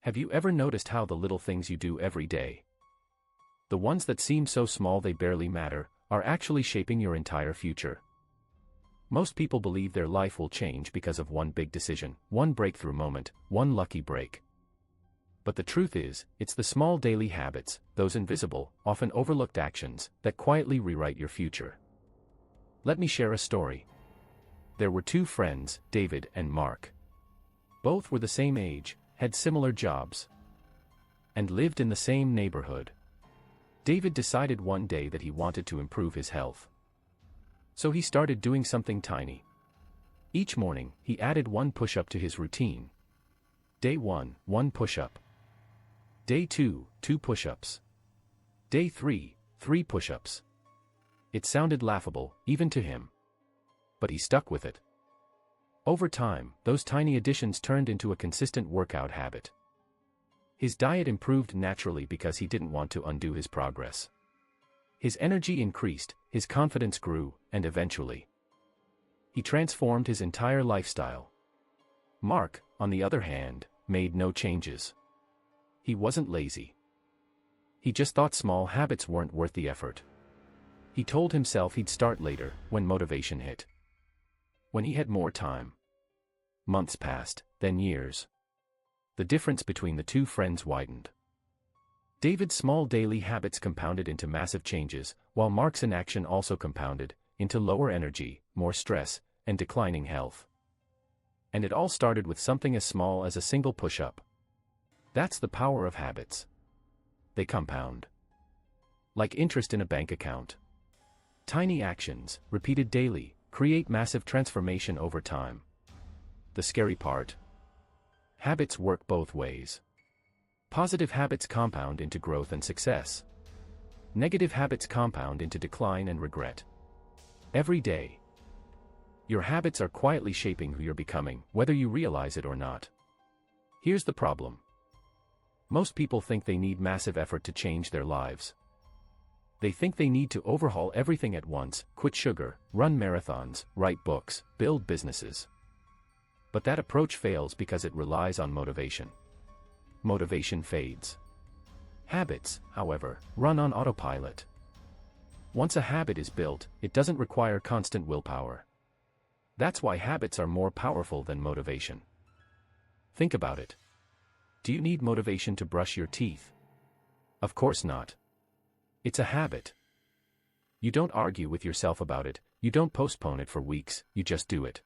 Have you ever noticed how the little things you do every day, the ones that seem so small they barely matter, are actually shaping your entire future? Most people believe their life will change because of one big decision, one breakthrough moment, one lucky break. But the truth is, it's the small daily habits, those invisible, often overlooked actions, that quietly rewrite your future. Let me share a story. There were two friends, David and Mark. Both were the same age, had similar jobs, and lived in the same neighborhood. David decided one day that he wanted to improve his health. So he started doing something tiny. Each morning, he added one push-up to his routine. Day 1, 1 push-up. Day 2, 2 push-ups. Day 3, 3 push-ups. It sounded laughable, even to him. But he stuck with it. Over time, those tiny additions turned into a consistent workout habit. His diet improved naturally because he didn't want to undo his progress. His energy increased, his confidence grew, and eventually, he transformed his entire lifestyle. Mark, on the other hand, made no changes. He wasn't lazy. He just thought small habits weren't worth the effort. He told himself he'd start later, when motivation hit. When he had more time. Months passed, then years. The difference between the two friends widened. David's small daily habits compounded into massive changes, while Mark's inaction also compounded into lower energy, more stress, and declining health. And it all started with something as small as a single push-up. That's the power of habits. They compound. Like interest in a bank account. Tiny actions, repeated daily, create massive transformation over time. The scary part? Habits work both ways. Positive habits compound into growth and success. Negative habits compound into decline and regret. Every day, your habits are quietly shaping who you're becoming, whether you realize it or not. Here's the problem. Most people think they need massive effort to change their lives. They think they need to overhaul everything at once, quit sugar, run marathons, write books, build businesses. But that approach fails because it relies on motivation. Motivation fades. Habits, however, run on autopilot. Once a habit is built, it doesn't require constant willpower. That's why habits are more powerful than motivation. Think about it. Do you need motivation to brush your teeth? Of course not. It's a habit. You don't argue with yourself about it, you don't postpone it for weeks, you just do it.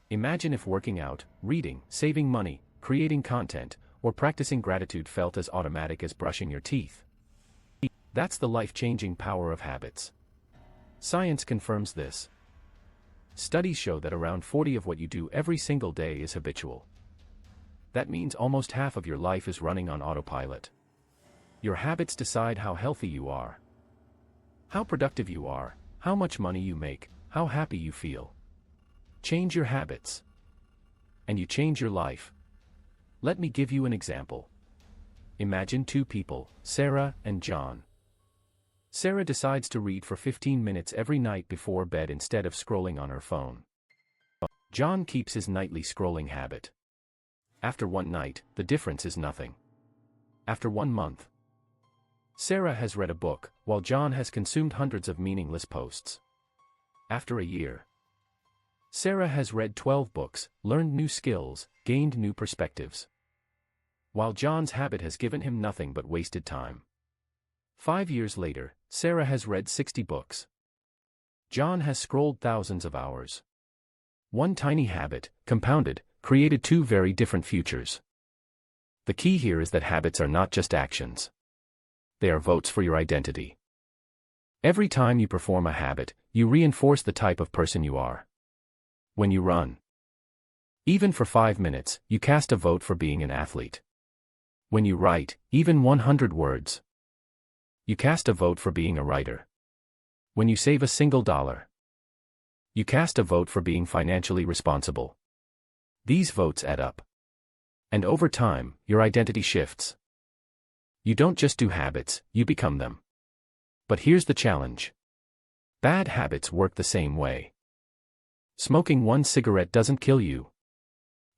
Imagine if working out, reading, saving money, creating content, or practicing gratitude felt as automatic as brushing your teeth. That's the life-changing power of habits. Science confirms this. Studies show that around 40% of what you do every single day is habitual. That means almost half of your life is running on autopilot. Your habits decide how healthy you are, how productive you are, how much money you make, how happy you feel. Change your habits, and you change your life. Let me give you an example. Imagine two people, Sarah and John. Sarah decides to read for 15 minutes every night before bed instead of scrolling on her phone. John keeps his nightly scrolling habit. After one night, the difference is nothing. After 1 month, Sarah has read a book, while John has consumed hundreds of meaningless posts. After a year, Sarah has read 12 books, learned new skills, gained new perspectives. While John's habit has given him nothing but wasted time. 5 years later, Sarah has read 60 books. John has scrolled thousands of hours. One tiny habit, compounded, created two very different futures. The key here is that habits are not just actions. They are votes for your identity. Every time you perform a habit, you reinforce the type of person you are. When you run, even for 5 minutes, you cast a vote for being an athlete. When you write, even 100 words, you cast a vote for being a writer. When you save a single dollar, you cast a vote for being financially responsible. These votes add up. And over time, your identity shifts. You don't just do habits, you become them. But here's the challenge. Bad habits work the same way. Smoking one cigarette doesn't kill you.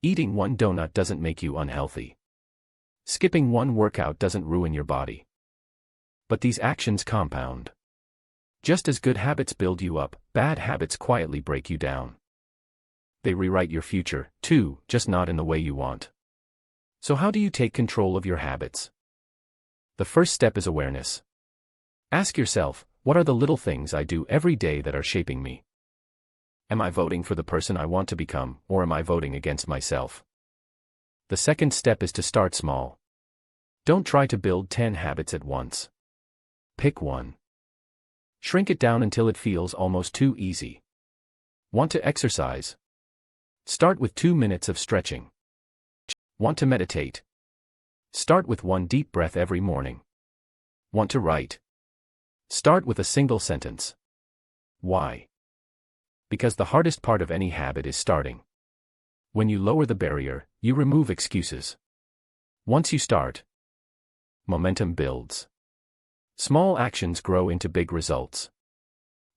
Eating one donut doesn't make you unhealthy. Skipping one workout doesn't ruin your body. But these actions compound. Just as good habits build you up, bad habits quietly break you down. They rewrite your future, too, just not in the way you want. So how do you take control of your habits? The first step is awareness. Ask yourself, what are the little things I do every day that are shaping me? Am I voting for the person I want to become, or am I voting against myself? The second step is to start small. Don't try to build 10 habits at once. Pick one. Shrink it down until it feels almost too easy. Want to exercise? Start with 2 minutes of stretching. Want to meditate? Start with 1 deep breath every morning. Want to write? Start with a single sentence. Why? Because the hardest part of any habit is starting. When you lower the barrier, you remove excuses. Once you start, momentum builds. Small actions grow into big results.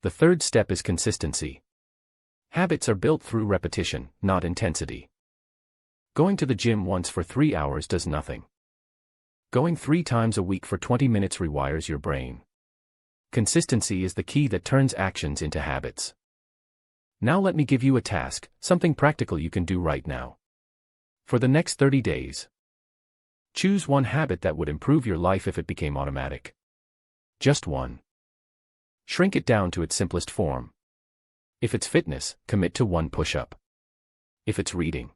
The third step is consistency. Habits are built through repetition, not intensity. Going to the gym once for 3 hours does nothing. Going 3 times a week for 20 minutes rewires your brain. Consistency is the key that turns actions into habits. Now let me give you a task, something practical you can do right now. For the next 30 days, choose one habit that would improve your life if it became automatic. Just one. Shrink it down to its simplest form. If it's fitness, commit to 1 push-up. If it's reading,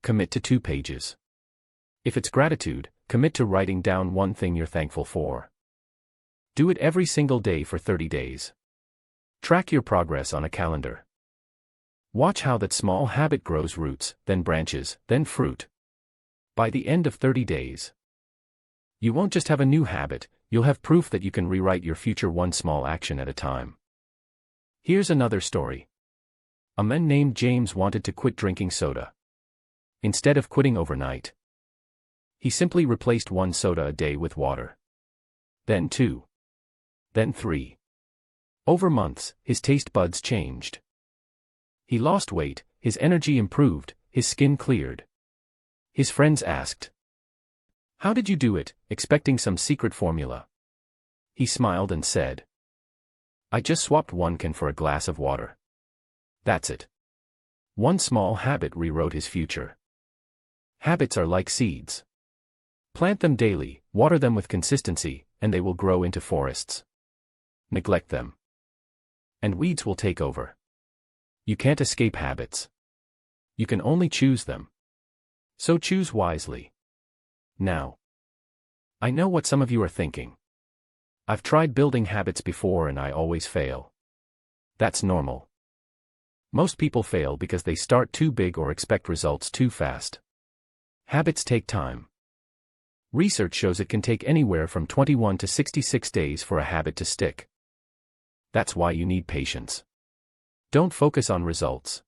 commit to 2 pages. If it's gratitude, commit to writing down 1 thing you're thankful for. Do it every single day for 30 days. Track your progress on a calendar. Watch how that small habit grows roots, then branches, then fruit. By the end of 30 days, you won't just have a new habit, you'll have proof that you can rewrite your future 1 small action at a time. Here's another story. A man named James wanted to quit drinking soda. Instead of quitting overnight, he simply replaced 1 soda a day with water. Then 2. Then 3. Over months, his taste buds changed. He lost weight, his energy improved, his skin cleared. His friends asked, "How did you do it?" expecting some secret formula. He smiled and said, "I just swapped 1 can for a glass of water. That's it." 1 small habit rewrote his future. Habits are like seeds. Plant them daily, water them with consistency, and they will grow into forests. Neglect them, and weeds will take over. You can't escape habits. You can only choose them. So choose wisely. Now, I know what some of you are thinking. I've tried building habits before and I always fail. That's normal. Most people fail because they start too big or expect results too fast. Habits take time. Research shows it can take anywhere from 21 to 66 days for a habit to stick. That's why you need patience. Don't focus on results.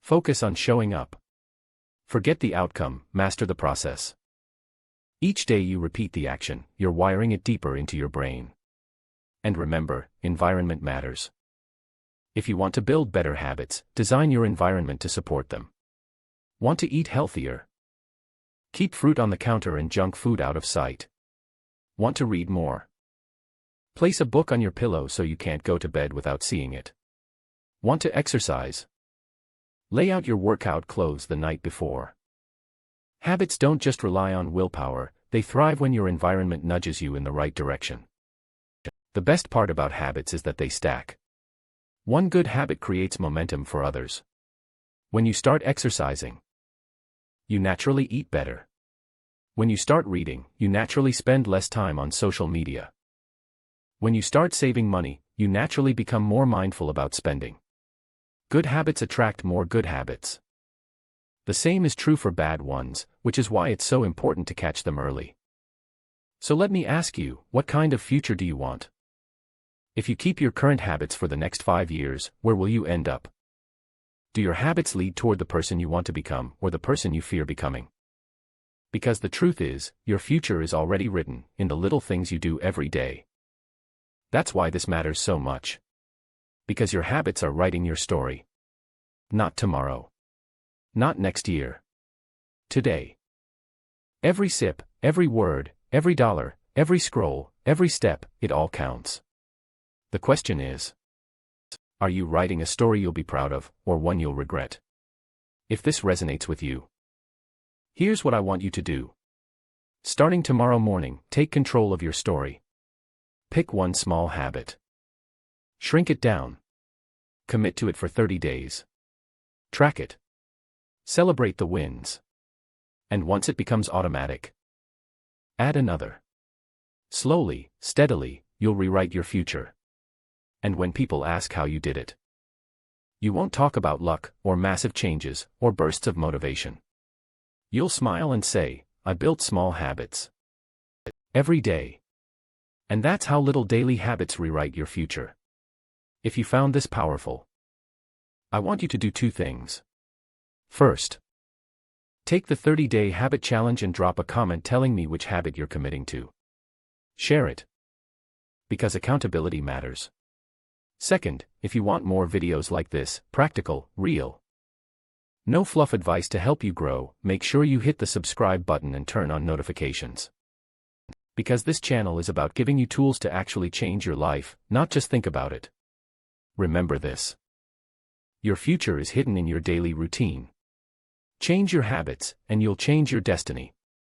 Focus on showing up. Forget the outcome, master the process. Each day you repeat the action, you're wiring it deeper into your brain. And remember, environment matters. If you want to build better habits, design your environment to support them. Want to eat healthier? Keep fruit on the counter and junk food out of sight. Want to read more? Place a book on your pillow so you can't go to bed without seeing it. Want to exercise? Lay out your workout clothes the night before. Habits don't just rely on willpower, they thrive when your environment nudges you in the right direction. The best part about habits is that they stack. 1 good habit creates momentum for others. When you start exercising, you naturally eat better. When you start reading, you naturally spend less time on social media. When you start saving money, you naturally become more mindful about spending. Good habits attract more good habits. The same is true for bad ones, which is why it's so important to catch them early. So let me ask you, what kind of future do you want? If you keep your current habits for the next 5 years, where will you end up? Do your habits lead toward the person you want to become, or the person you fear becoming? Because the truth is, your future is already written, in the little things you do every day. That's why this matters so much. Because your habits are writing your story. Not tomorrow. Not next year. Today. Every sip, every word, every dollar, every scroll, every step, it all counts. The question is, are you writing a story you'll be proud of, or one you'll regret? If this resonates with you, here's what I want you to do. Starting tomorrow morning, take control of your story. Pick one small habit. Shrink it down. Commit to it for 30 days. Track it. Celebrate the wins. And once it becomes automatic, add another. Slowly, steadily, you'll rewrite your future. And when people ask how you did it, you won't talk about luck, or massive changes, or bursts of motivation. You'll smile and say, I built small habits. Every day. And that's how little daily habits rewrite your future. If you found this powerful, I want you to do 2 things. First, take the 30-day habit challenge and drop a comment telling me which habit you're committing to. Share it. Because accountability matters. Second, if you want more videos like this, practical, real, no fluff advice to help you grow, make sure you hit the subscribe button and turn on notifications. Because this channel is about giving you tools to actually change your life, not just think about it. Remember this. Your future is hidden in your daily routine. Change your habits, and you'll change your destiny.